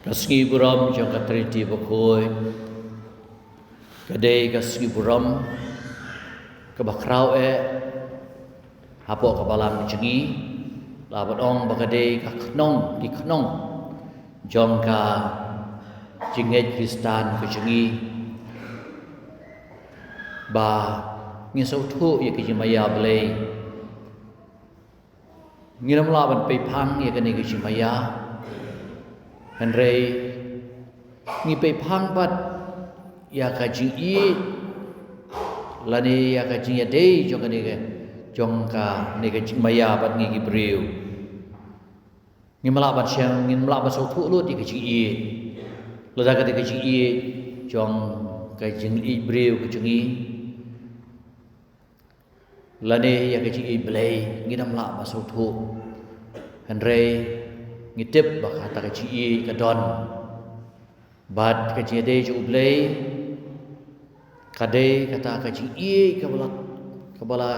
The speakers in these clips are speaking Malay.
Kasngi buram jong katriti bakoi kadai kasngi buram kebakrau hapok kabalam cengi labat ong bakadai kaknong di knong jong ka jinget Kristan ke cengi ba ngisau thu ya ke jimaya belai ngiram laban pe phang ya ke ni ke jimaya Henry ni pe phang bat ya ka jing i lani ya ka jing ya dei jong ni ke jong ka ni ke jing maya bat ngi gibril ngi mala bat siang ngi mala bat so thu lu di ke jing i lo da ka di ke jing i jong ka jing i bril ke jing i lani ya ka jing i blai ngi nam la bat so thu Henry ngitip baka ta kaci kadon bad kaci de ju blai kade kata kaci kabala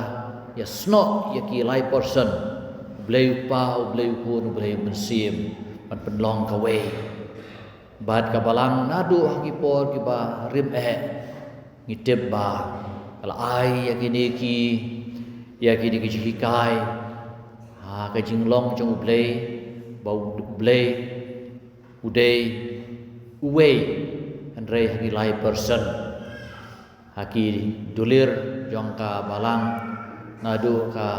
ya sno ya ki lai person blai pa blai kun blai mensim man penlong kawe bad kabalang nadu hakipor ki ba rim ngitip ba kala ai ya kini ki hikai ha kaci long jong blai bau blai udai uwe Andre haki lai person haki dulir jongka balang nadu ka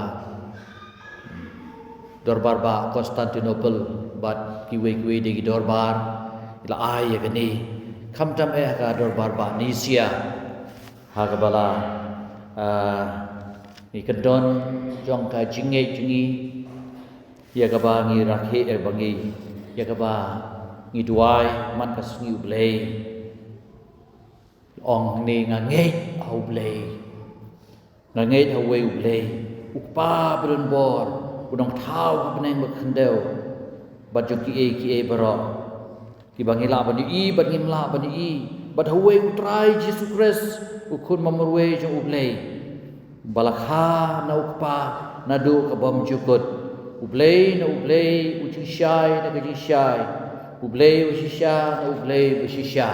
dorbar ba Konstantinopel bat kiwe di dorbar ila ai ya gani kamtam ka dorbar ba Nisia ha ka bala ni kedon jongka jingi ya kaba ngi rakhe bangi ya kaba ngi duai man kas ngi blai ong ni nga ngai au blai nga ngai au we blai upa brun bor udong thau ka peneng bak khendeu bat jo ki e baro ki bangi la bani i bat ngim la bani i bat hawe utrai Jesus Christ ukun mamurwe jo blai balakha na upa nadu ka bom jukut ublay na ublay uchishai na gajishai ublay ushisha na ublay ushisha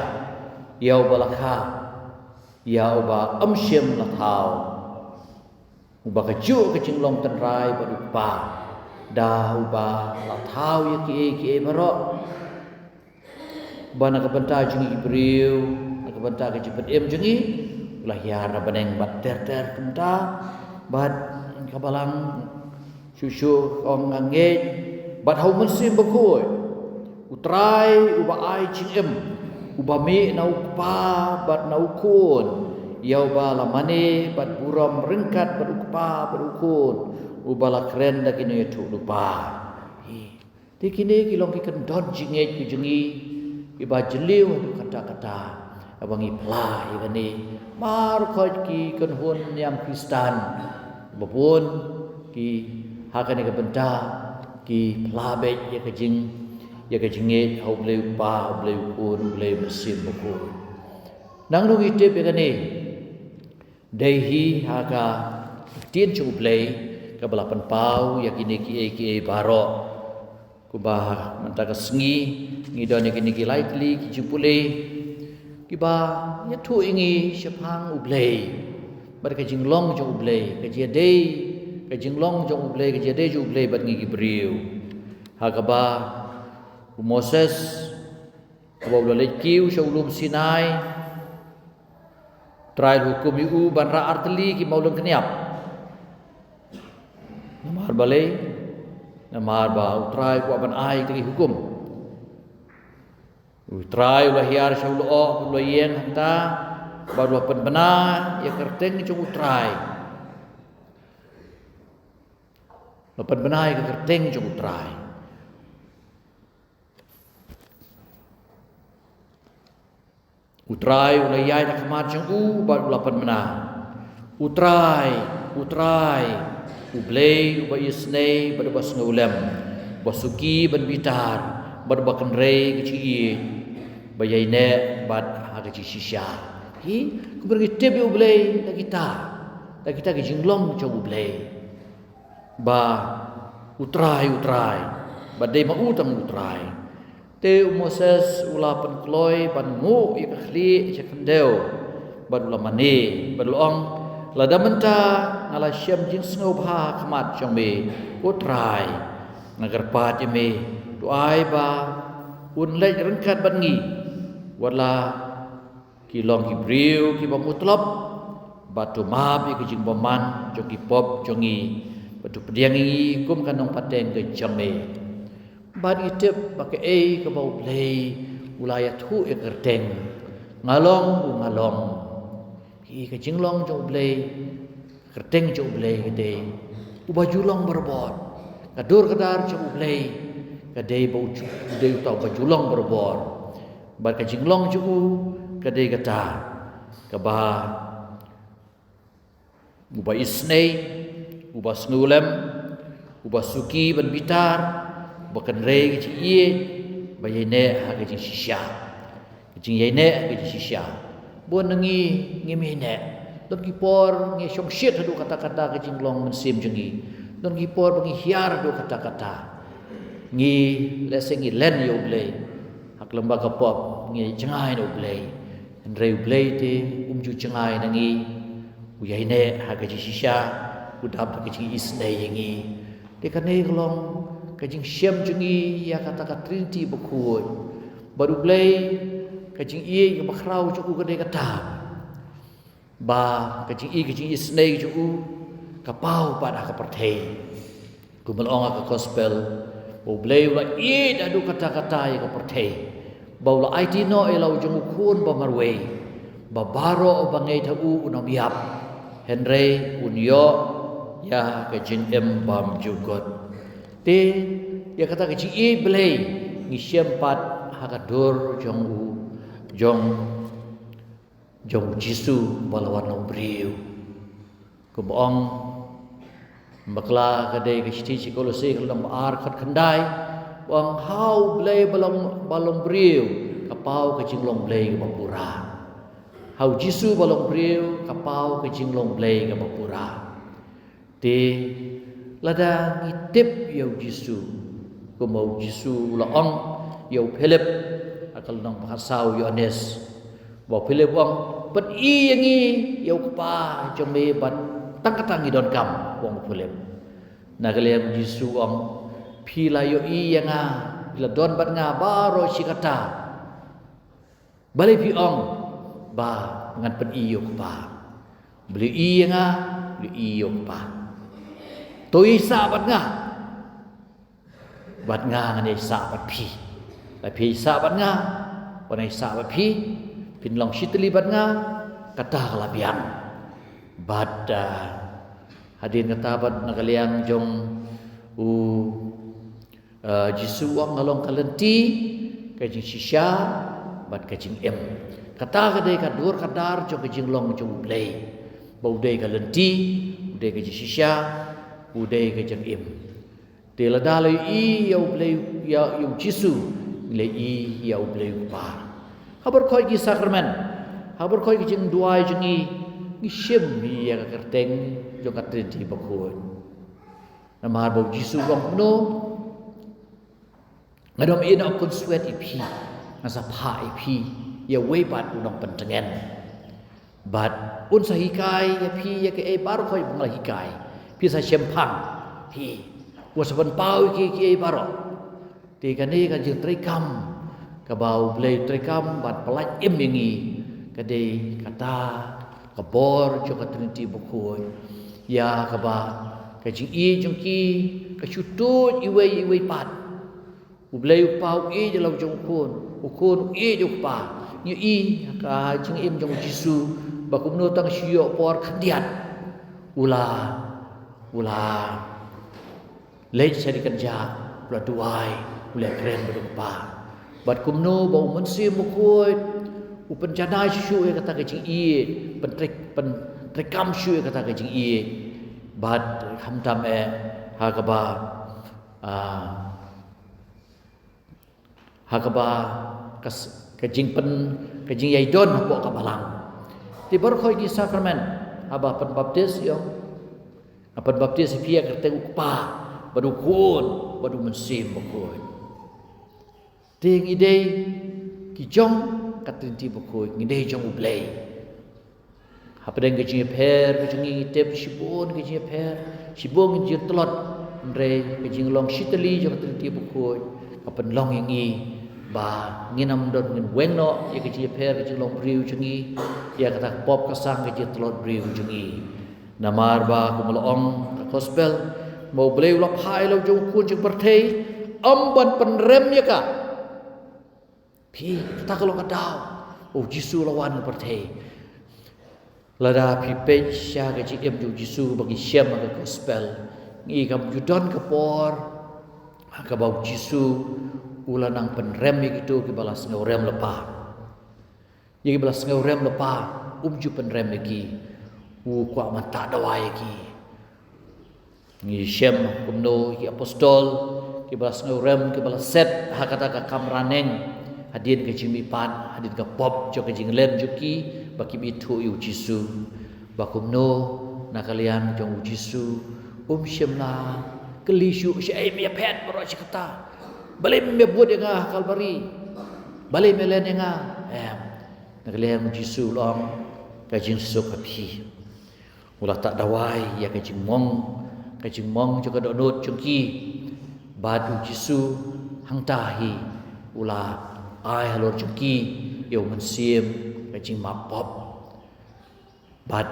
yaw balakha yaw ba amshem lathau uba kaju kachinglong tanrai badupa da uba lathau ya ki baro bana kabanta jingi ibriu kabanta ka jepet jengi ulah yara baneng bat ter kenta bat kabalang Susu ong ngangej bat hau mensim bakoi utrai uba ai chingem uba mi na ukpa bat na ukun yau ba lamane bat buram rengkat bat ukpa bat ukun uba la kren da kini tu lupa ti kini kilong ki kendon jingej ki jengi iba jeliu kata-kata abangi pla ibani mar khoj ki kenhun yang Kristan babun ki hakan ke benda ki plabek ya kejing au bleu pa bleu kun bleu mesin buku nang nu itip ya kani dehi haga tien chu blei ke belapan pau ya kini ki baro ku ba menta ka sengi ngidon ya kini ki lightly ki jupule ki ba ya tu ingi sepang ublei bar ka jinglong chu ublei ka je dei ka jinglong jong ublai ka jade ju ublai bat ngi gibriu hakaba Moses aba ulai kiu shaulum Sinai trial hukum yu ban ra artli ki maulun keniap namar balai namar ba utrai ku ban ai ki hukum utrai ulah hiar shaulu ulah yen hanta baru pen bena ya kerteng jong utrai Lepas benai ke kerteng jong utrai. Utrai ulai yai nak kemat jong bat lapan benai. Utrai ublei uba isnei pada bas ngulem basuki ban bitar pada bakan rei kecil bayai ne bat haga shisha. Hi kubergi tebe ublei dah kita ke jinglong jong ublei. Ba utrai badai ma utang utrai te Moses ula pan kloi ban ngu i ka khli che khandeu ban ula mani ban long la damenta ngala syam jing sngau bha khamat chong me ko trai nagar pa je me tu ai ba un lek rengkat ban ngi wala ki long ki briu ki ba mutlab batu ma bi ki jing boman jong ki pop jong i batu pediang i kum kanong pateng ke chong me ban itip pakai ke bau play ulaya thu e kerteng ngalong ki ke jinglong jo play kerteng jo play gede baju long berbor kadur kadar jo play gede bau de tau baju long berbor ban ke jinglong jo gede kata kaba uba isnei uba snulem uba suki ban bitar bukan rei ke ie bayene ha ke shisha ke yene ke shisha bon ngi mine don ki por ngi shong shit hadu kata-kata ke jinglong mensim jengi don ki por bangi hiar hadu kata-kata ngi leseng ngi len yo blei hak lembaga pop ngi cengai no blei rei blei te umju cengai nangi uyene ha ke shisha udap ke isnei ngi de kanai glong kajing syam jengi ya kata trinity bekut baru blai kajing ie ke bakrau juku kedai kata ba kajing isnei juku kapau pada ka perthei kumelonga ka gospel bo blai wa ie dadu kata-kata ya ka perthei ba la it no elau jung kun ba marwei ba baro bangai thau unom yap henry unyo ya kajing bam jugot te dia kata ke ci blai ngi syempat hakadur jong jisu balawan nombriu ko bong bakla kadai ke sti kolose kelam ar khat khandai bong hau blai balong briu kapau ke jinglong blai ke bapura hau jisu balong briu kapau ke jinglong blai ke bapura te lada ngitip yau jisu ko mau jisu laong yau philip akal nang bahasau yones ba philip wang pat i yangi yau pa jome bat tangkatangi don kam wang philip nagalem jisu wang phila yo i yanga bila don bat nga baro sikata bali pi ong ba ngan pat i yo pa beli i yanga beli i yo pa tôi sa bat nga ngane sa bat phi la phi sa bat nga panai sa bat phi pin long shitli bat nga kata kalabiang bat hadin kata bat nagaliang jong jisu wang ngalong kalenti kajing shisha bat kajing kata kadai kadur kadar jong kajing long jong blai bau dei kalenti dei kajing shisha udai ke jeng te la dalai i yau blai ya yu jisu le i yau blai pa habar khoi ki sakramen habar khoi ki jeng duai jengi ni shem mi ya ka kerteng jo ka trinity bakoi namar bo jisu wang no ngadom ina kun sweat ipi ngasa pha ipi ya wei bat unong pentengen bat un sahikai ya pi ya ke bar khoi bang hikai pisa syempang hi wasaban pau ki baro ti kani kan jeng trikam ka bau blai trikam bat pelat yengi kade kata kabor jo ka trinity bukoi ya ka ba ka jing i jong ki ka chutut iwe pat u blai pau i de lau jong kun i jo pa ni i ka jing im jong jisu ba kum no tang sio por khandiat ula lej sari kerja ula duai ula keren berumpa bat kumno bau mensi mukoi upen jana shu kata kecing i pentrekam shu kata kecing i bat hamtam hakaba kecing yaidon bok kabalang ti berkhoi di sakramen aba pen baptis yo apan baptis pia kerteng pa badukun badu mensim bokoi Ting ide ki jong katrinti bokoi ngide jong ublei. Hapadeng ke jing per ke jing tep shibon ke jing per shibon ke jing telot re ke jing long shitali jong katrinti bokoi kapan long ingi ba nginam don ngin wengno ya ke jing per ke jing long briu jengi ya kata pop kasang ke jing telot briu jengi namar ba kumolong gospel mau beli ulap hai lo jong kun jing bertei amban penrem ya ka pi kita kalau kadau oh Jisu lawan bertei lada pi page sya ke em ju Jisu bagi syam ke gospel ngi kam judon ke por ka bau Jisu ulanang penrem gitu ke balas ngorem lepa ye balas ngorem lepa ju penrem lagi kwa mata dawai lagi ngi syam kumno ki apostol ki balas ngorem ki balas set hakata ka kamraneng hadin ke jimi pan hadin ke pop jo ke jinglen juki baki bitu yu Jisu bakumno na kalian jong Jisu syamna kelisyu syai me pet bro cikata balim me buat nga kalbari balim me len nga na kalian Jisu long ka jing sok api ulah tak dawai ya ka jing mong jo ka donot jongki badu Jisu hang tahi ulah ai halor juki yo mensim kajing mapop bad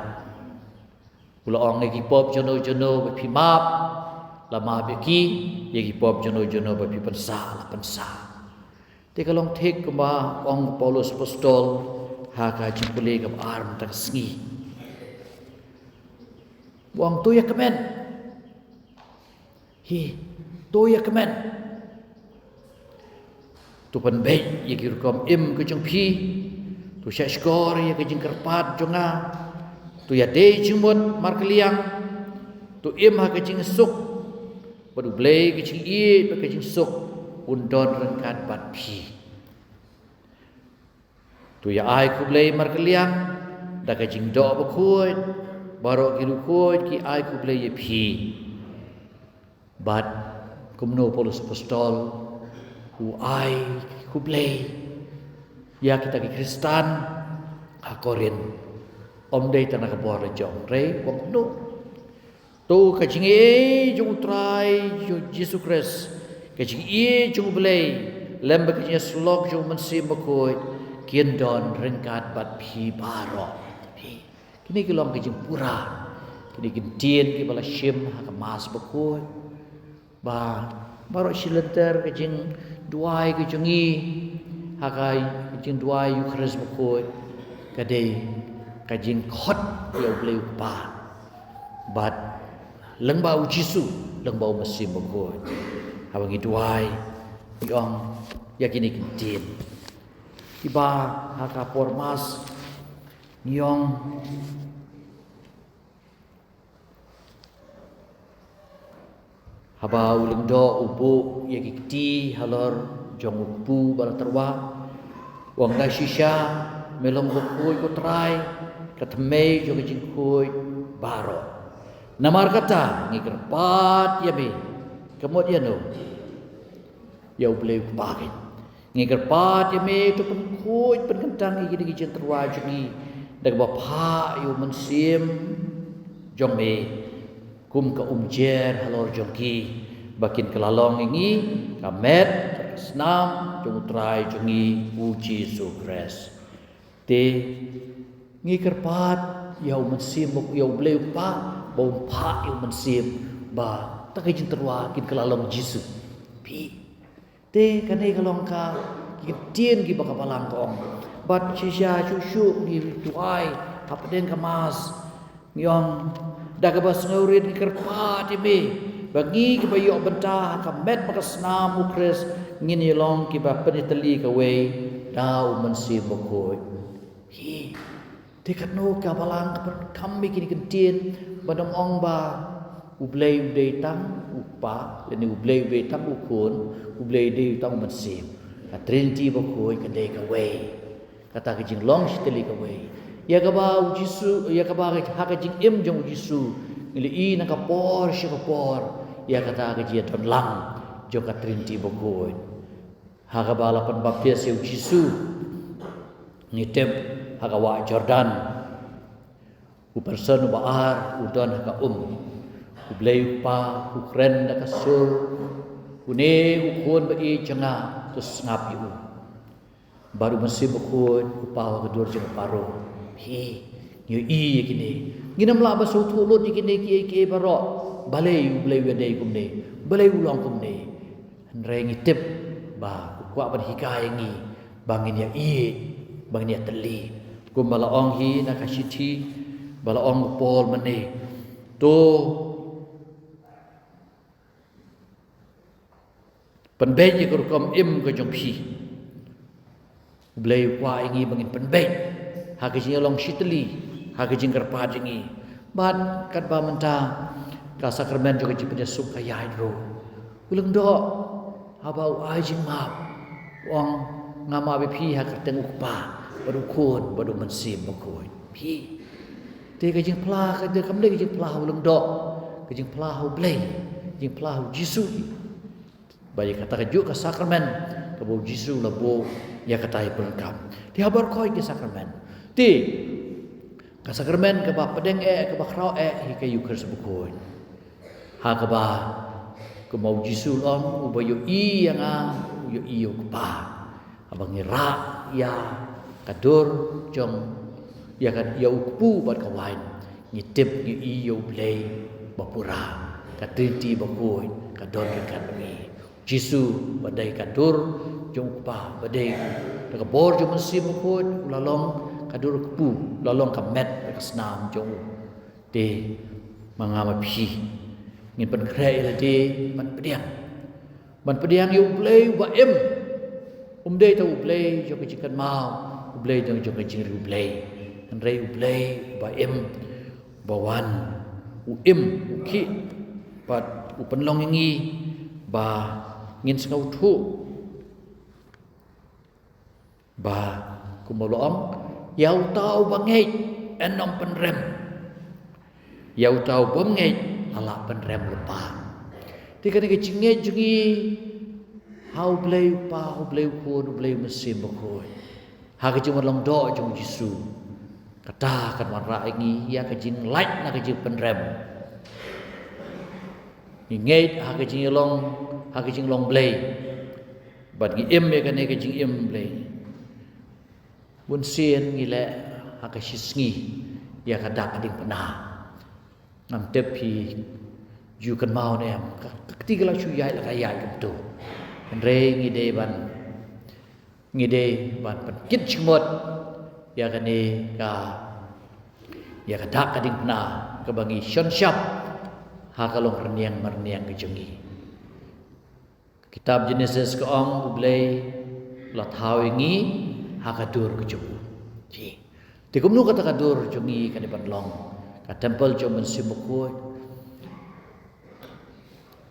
ula ong ngi pop jono bepi map lama beki ye pop jono bepi pensa te kalong tek kema ong Paulus apostol ha ka jimpule kam arm tak sngi wong tu ya kemen tu ya kemen tu pan bet ye ki kom im ke jong phi tu sya skor ye ke jing kerpat jonga tu ya de jingmon markliang tu im ha ke jing suk padu blei ke jing ye ke jing suk undon rengkat bat phi tu ya ai ku blei markliang da ke jing do ba khoi baro ki lu khoi ki ai ku blei ye phi bat kumno Paulus apostol ai kublei ya kita ke Kristen Korin om dei tanah kabor jong re wong no tu ka jing e jong trai jo Yesus Kristus ka jing e jong blei lem ba ke slok jong mensim bakoi kien don rengkat bat phi baro phi kini kilom ke jing pura kini kin tien ki bala shim ha ka mas bakoi ba baro silenter ke jing duai ke jungi hakai jing duai Eucharis bakoi kadai kajing khot yo bleu pa bat lengbau Jisu lengbau mesim bakoi habangi duai yong yakini kintin tiba haka pormas nyong haba uling do ubu yakiti halor jong ubu bala terwa wang da shisha melom ko trai katme jo jing koi baro namar kata ngikerpat ya be kemudian no ya boleh pakai ngikerpat ya me tu pen koi pen kentang iki di jeng terwa juni dak bapa yo mensim jong me kum ka umjer halor jongki bakin kelalong ingi kamet snam jong trai jongi uji sukres te ngi kerpat yau mensim yau bleu pa bau pa yau mensim ba takai jin terwa kin kelalong Jisu pi te kane kalong ka kin tien gi bakapalang kong bat shisha shushu ni tuai hapden kamas nyong dagabas ngaurin kerpat ime bagi ke bayu bentah kamet makasnam ukres ngin yelong ki ba penitali ka we dau mensim bokoi hi dekat no ka balang kami kini kentin badam ong ba ublei udei tang upa leni ublei udei tang ukun ublei dei tang mensim atrinti bokoi ka dei ka we kata ke jing long sitali ka we ya ka ba Jisu ya ka ba ha ka jing im jong Jisu ili na ka por shi ka por ya kata ke jia don lang jo ka trinti bokoi Hakabala pan baptis eu Jisu ngitip hakawa Jordan upersen baar udon haka ublei pa ukren da kasur une ukun bai cenga terus ngapi baru masih bukun upawa kedur jeng paro hi nyu i kini nginam la basu thulut kini ki baro balai ublei wedai kumne balai ulang kumne reng ngitip ba kwa ban hikai ngi bangin ya i bangin ya teli kum balaong hi nakashiti balaong pol mane to penbej ke rukom im ke jong phi blei kwa ingi bangin penbej ha ke jing long shitli ha ke jing karpa jingi ban kat ba menta ka sakramen jo ke jing pada sup kaya hidro ulung do habau ai jing map wong ngama be phi ha ka teng ukpa badu kun badu mensim bakoi phi te ke jing pla ke de kam de ke jing pla ulung do ke jing pla hu blei jing pla hu Jisu bayi kata kejuk ke sakramen ke bau Jisu la bau ya kata pelengkap di habar koi ke sakramen ti ke sakramen ke ba pedeng ke ba krau hi ke yuker sebukoi ha ke ba ke mau Jisu long ubayu i yang yo i yo ba abang ira ya kadur jong ya kan ya ukpu bat kawain ngitip ngi i yo blei bapura katinti bakoi kadon kan ni Jisu badai kadur jong pa badai ka bor jong mesim ko lalong kadur ku lalong ka met ka snam jong de mangama phi ngin pen krai la de man pediang yu play wa em de ta play jo ka chikan mau play jong jo ka jing ru play an rei play ba em ba wan em ki pat penlong ngi ba ngin skau thu ba kumolom yau tau bangai enom penrem yau tau bangai ala penrem lepa tika ni cinge jungi hau blei pa hau blei ko du blei mesim bakoi ha ke jing long do jong Jisu kata kan wan ra ngi ya ke jing light na ke jing penrem ngeit ha ke jing long blei bat gi em ke ne ke jing em blei bun sien ngi le ha ke shisngi ya ka dak ding pena nam te pi ju kan mau ne am ti ga la chu yai la ka yai kum tu re ngi de ban pan kit chmot ya ka ne ka ya ka dak ding pena ka bangi shon shap ha ka long marniang ke jungi kitab Genesis ke ong ublei la thawingi hakadur ke jungi ji tikumnu kata kadur jungi kan ban long ka temple jo men simukoi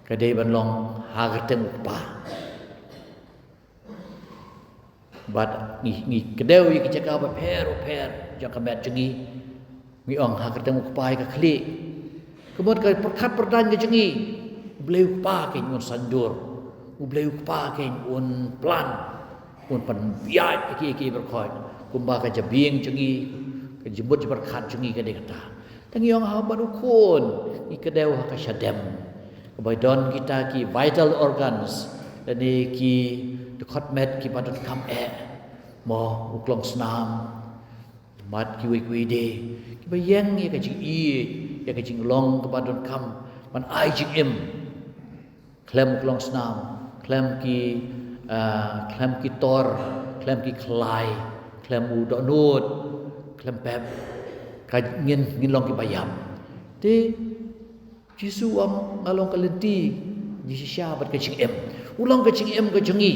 ka dei ban long ha ka teng pa bat ngi kedeu yi ke jaka ba per jaka met jungi ngi ong ha ka teng pa ka kli kemod ka perkat perdan ke jungi ublei pa ke ngun sandur ublei pa ke un plan un pan biat ki berkhoi kumba ka jabing jungi ka jebut berkhat jungi ka de kata tangiong ha baru kun ni kedeu ha ka syadem kebaidon kita ki vital organs dan ki dekot met ki badon kam mo uklong snam mat ki wi de ki bayang ye ka jing i ya ka jing long ke badon kam man ai jing im klem uklong snam klem ki tor klem ki klai klem u do nut klem pep ka ngin long ki bayam ti Jisu am ngalong kalenti di sisya bat ka jing im ulang ka jing im ka jungi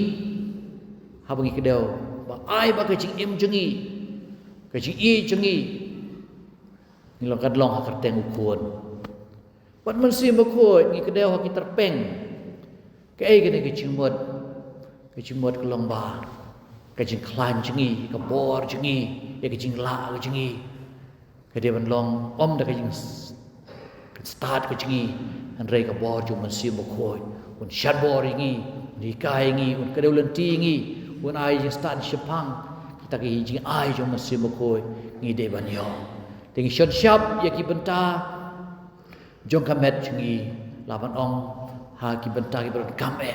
ha bangi kedeu ba ai ba ka jing im jungi ka jing i jungi ni long kadlong ha kerteng ukun bat man sim ko ni kedeu ha ki terpeng ke ai ke jing mod ke long ba ka jing klan jungi ka bor jungi ya ka jing la ka jungi ka de ban long om da ka jing start ke jungi an rei ka bor ju man sim ko un shan bor ngi ni kai ngi un kadeu lenti ngi un ai jing stan shapang kita ki jing ai jong masim koi ngi de ban yo ting shot shap ya ki benta jong kamet ngi laban ong ha ki benta ki ber kame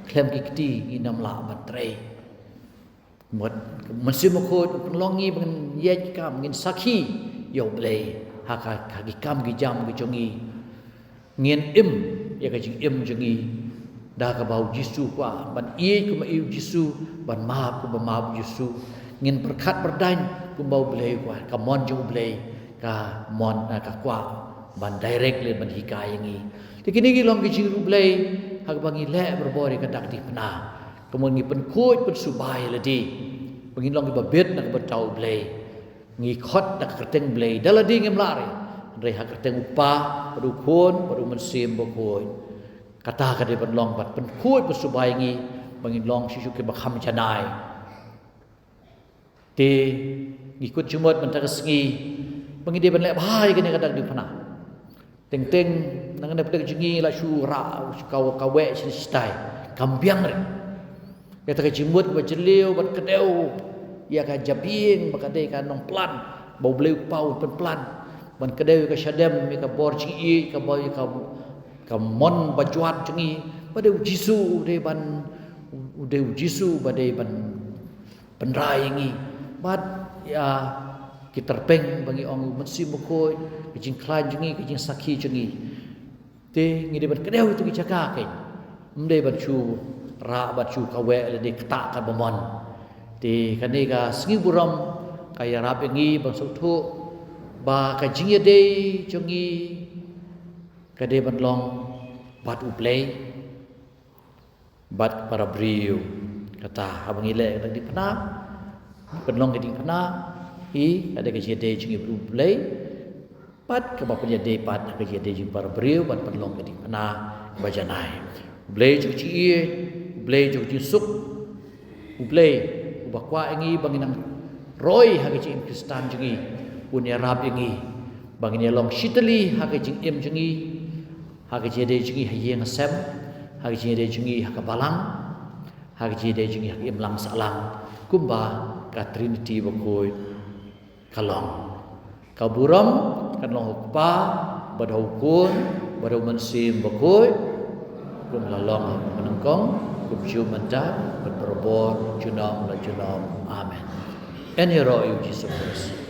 klem ki kti ngi nam la ban tre mot masim koi longi ban ye kam ngin sakhi yo ble ha ka ki kam ki jam ki jongi ngien im ya ka jing im jongi dah ka bau Yesu kwa ban ie ku ma iu Yesu ban maaf ku ba maaf Yesu ngin berkat berdain ku bau blei kwa ka mon jong blei ka mon ka kwa ban direct le ban hikai ngi tikini gi long gi jiru blei hak bangi le berbori ka dak di pena kemun ngi pen kuit pen subai le di bangi long gi babet nak bertau blei ngi khot nak kerteng blei daladi ngem lari re hak kerteng upa padu kon padu mensim bokoi kata ka de ban long bat pen kuit pen subai ngi bangi long sisu ke bakham janai te ngikut jumut mentakas ngi bangi de ban le bhai ke ne kadak di pena teng teng nang ne pedek jingi la syura kau kawe stai kambiang re ya ta jimut ba jeleu bat kedeu ya ka jabing ba kade ka nong plan bau bleu pau pen plan ban kedeu ka syadem mi ka bor chi ka boy ka mon bajuat jingi badeu Jisu de ban udeu Jisu bade ban penrai ngi bad ya kiterpeng bagi ong mensi mukoi kijing klan jingi kijing sakhi jingi te ngi de ban kedeu tu ki jaka ke mde ban chu ra ban chu kawe le de kta ka bomon te kane ka singi buram kaya rap ngi bang sotho ba ka jingi de jingi kade ban long bat uplay bat para brio kata abang ile di pena penlong di pena hi ada ke jede jingi uplay bat ke bapa jede bat ke jede jing para brio bat penlong di pena bajanai uplay ju chi uplay ju ji suk uplay ubakwa ngi banginang roy ha ke jing kristan jingi punya rab ngi bangin long shitali ha ke jing em jingi hak jede jingi hayeng sem hak jede jingi hak balang hak jede jingi hak imlang salang kumba ka trinity bokoi kalong kaburam kan long hukpa badau kun badau mensim bokoi kum lalong menengkong kum ju menta berberbor junam la junam amen eni ro Jesus Christ